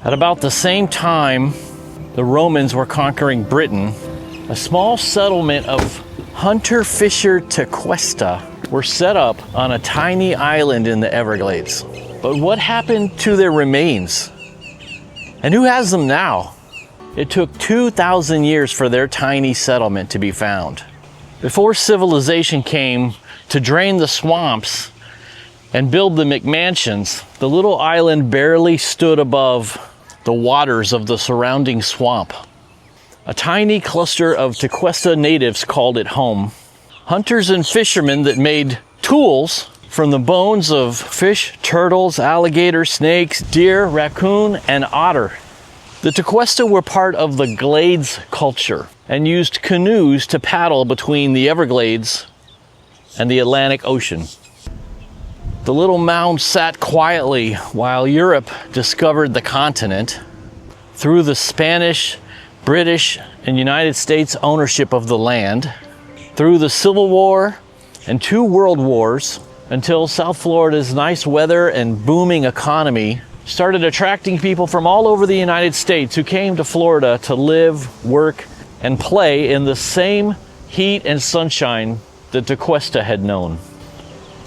At about the same time the Romans were conquering Britain, a small settlement of hunter-fisher Tequesta were set up on a tiny island in the Everglades. But what happened to their remains? And who has them now? It took 2,000 years for their tiny settlement to be found. Before civilization came to drain the swamps and build the McMansions, the little island barely stood above the waters of the surrounding swamp. A tiny cluster of Tequesta natives called it home. Hunters and fishermen that made tools from the bones of fish, turtles, alligator, snakes, deer, raccoon, and otter. The Tequesta were part of the Glades culture and used canoes to paddle between the Everglades and the Atlantic Ocean. The little mound sat quietly while Europe discovered the continent. Through the Spanish, British, and United States ownership of the land, through the Civil War and 2 world wars, until South Florida's nice weather and booming economy started attracting people from all over the United States who came to Florida to live, work, and play in the same heat and sunshine that Tequesta had known.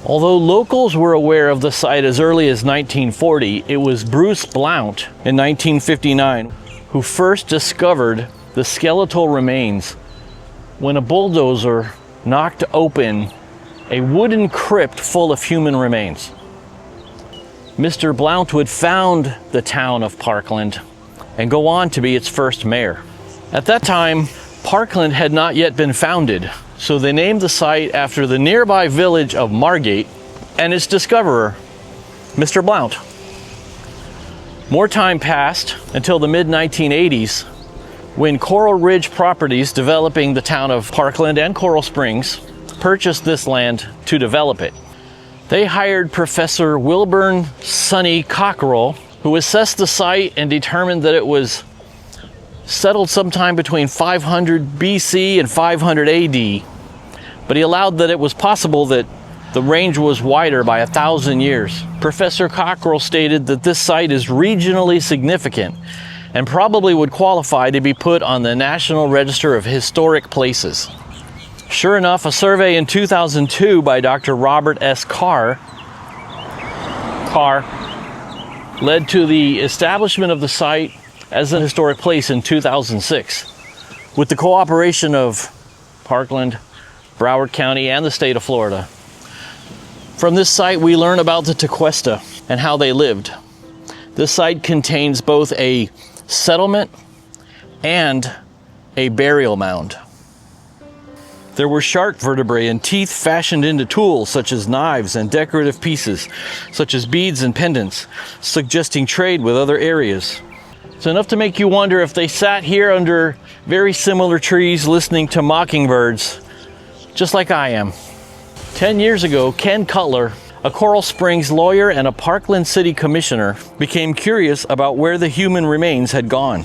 Although locals were aware of the site as early as 1940, it was Bruce Blount in 1959 who first discovered the skeletal remains when a bulldozer knocked open a wooden crypt full of human remains. Mr. Blount would found the town of Parkland and go on to be its first mayor. At that time, Parkland had not yet been founded, so they named the site after the nearby village of Margate and its discoverer, Mr. Blount. More time passed until the mid-1980s, when Coral Ridge Properties, developing the town of Parkland and Coral Springs, purchased this land to develop it. They hired Professor Wilburn Sonny Cockerell, who assessed the site and determined that it was settled sometime between 500 BC and 500 AD, but he allowed that it was possible that the range was wider by 1,000 years. Professor Cockerell stated that this site is regionally significant and probably would qualify to be put on the National Register of Historic Places. Sure enough, a survey in 2002 by Dr. Robert S. Carr led to the establishment of the site as a historic place in 2006, with the cooperation of Parkland, Broward County, and the state of Florida. From this site, we learn about the Tequesta and how they lived. This site contains both a settlement and a burial mound. There were shark vertebrae and teeth fashioned into tools such as knives and decorative pieces such as beads and pendants, suggesting trade with other areas. It's enough to make you wonder if they sat here under very similar trees listening to mockingbirds, just like I am. 10 years ago, Ken Cutler, a Coral Springs lawyer and a Parkland City Commissioner, became curious about where the human remains had gone.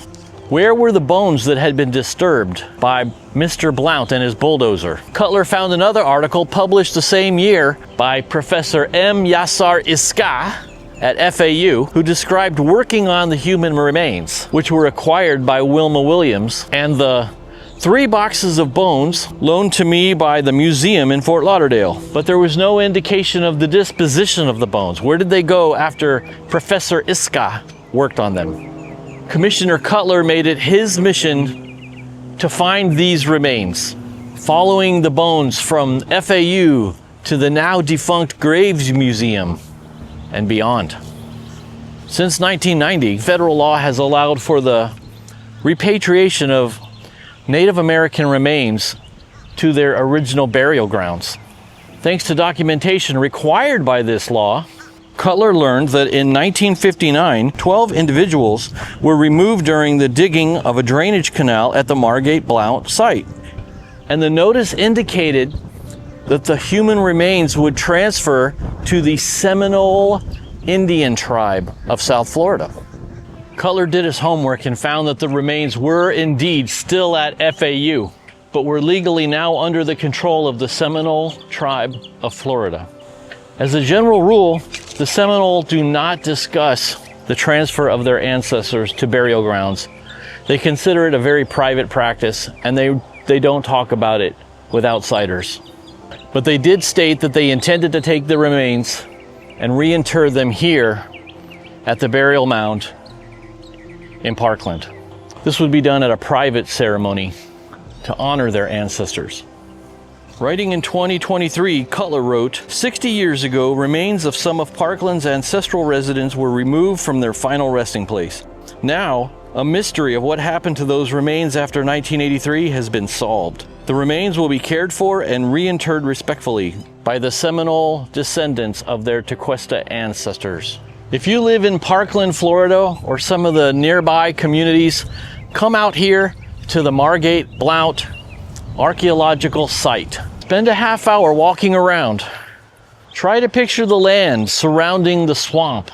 Where were the bones that had been disturbed by Mr. Blount and his bulldozer? Cutler found another article published the same year by Professor M. Yassar Iska at FAU, who described working on the human remains, which were acquired by Wilma Williams, and the 3 boxes of bones loaned to me by the museum in Fort Lauderdale. But there was no indication of the disposition of the bones. Where did they go after Professor Iska worked on them? Commissioner Cutler made it his mission to find these remains, following the bones from FAU to the now defunct Graves Museum and beyond. Since 1990, federal law has allowed for the repatriation of Native American remains to their original burial grounds. Thanks to documentation required by this law, Cutler learned that in 1959, 12 individuals were removed during the digging of a drainage canal at the Margate-Blount site. And the notice indicated that the human remains would transfer to the Seminole Indian tribe of South Florida. Cutler did his homework and found that the remains were indeed still at FAU, but were legally now under the control of the Seminole tribe of Florida. As a general rule, the Seminole do not discuss the transfer of their ancestors to burial grounds. They consider it a very private practice, and they don't talk about it with outsiders. But they did state that they intended to take the remains and reinter them here at the burial mound in Parkland. This would be done at a private ceremony to honor their ancestors. Writing in 2023, Cutler wrote, 60 years ago, remains of some of Parkland's ancestral residents were removed from their final resting place. Now, a mystery of what happened to those remains after 1983 has been solved. The remains will be cared for and reinterred respectfully by the Seminole descendants of their Tequesta ancestors. If you live in Parkland, Florida, or some of the nearby communities, come out here to the Margate-Blount archaeological site. Spend a half hour walking around. Try to picture the land surrounding the swamp,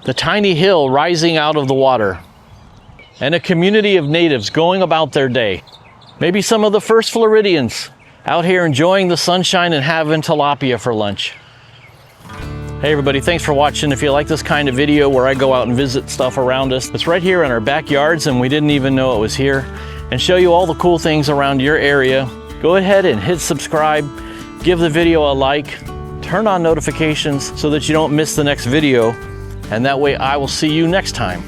the tiny hill rising out of the water, and a community of natives going about their day. Maybe some of the first Floridians out here enjoying the sunshine and having tilapia for lunch. Hey everybody, thanks for watching. If you like this kind of video where I go out and visit stuff around us, it's right here in our backyards and we didn't even know it was here, and show you all the cool things around your area, go ahead and hit subscribe, give the video a like, turn on notifications so that you don't miss the next video, and that way I will see you next time.